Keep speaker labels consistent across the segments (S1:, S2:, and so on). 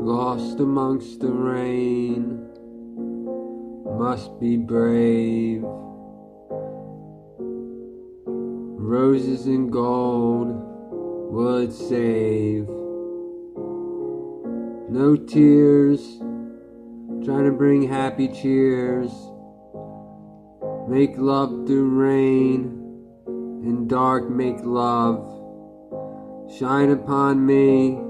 S1: Lost amongst the rain, must be brave. Roses and gold, will it save? No tears, trying to bring happy cheers. Make love through rain, in dark make love. Shine upon me,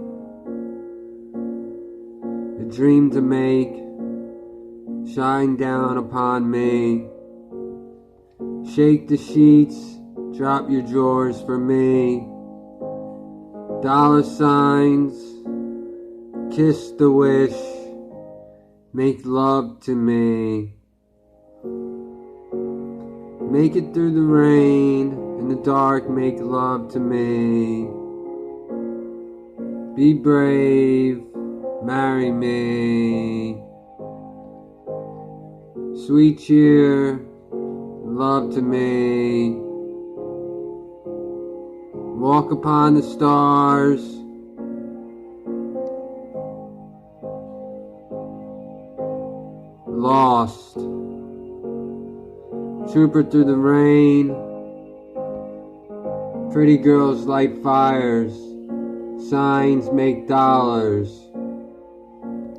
S1: a dream to make. Shine down upon me. Shake the sheets, drop your drawers for me. Dollar signs, kiss the wish, make love to me. Make it through the rain, in the dark make love to me. Be brave, marry me. Sweet cheer, love to me. Walk upon the stars. Lost. Trooper through the rain. Pretty girls light fires. Signs make dollars.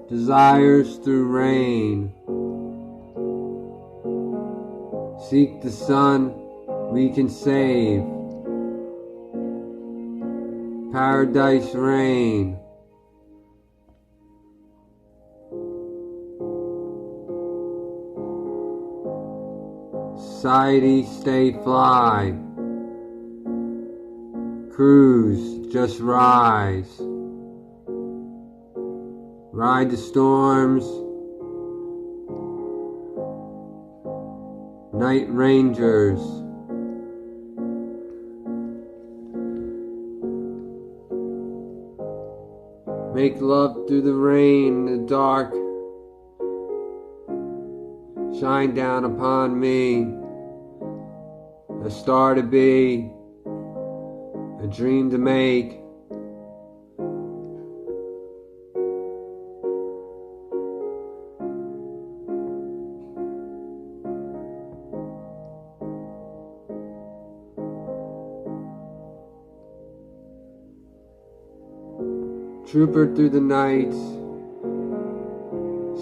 S1: Desires through rain. Seek the sun we can save. Paradise rain. Society stay fly. Cruise just rise. Ride the storms. Night Rangers. Make love through the rain, the dark. Shine down upon me. A star to be, a dream to make. Trooper through the night,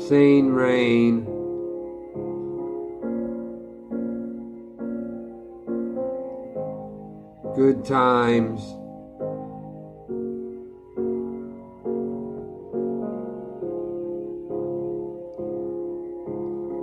S1: sane rain. Good times.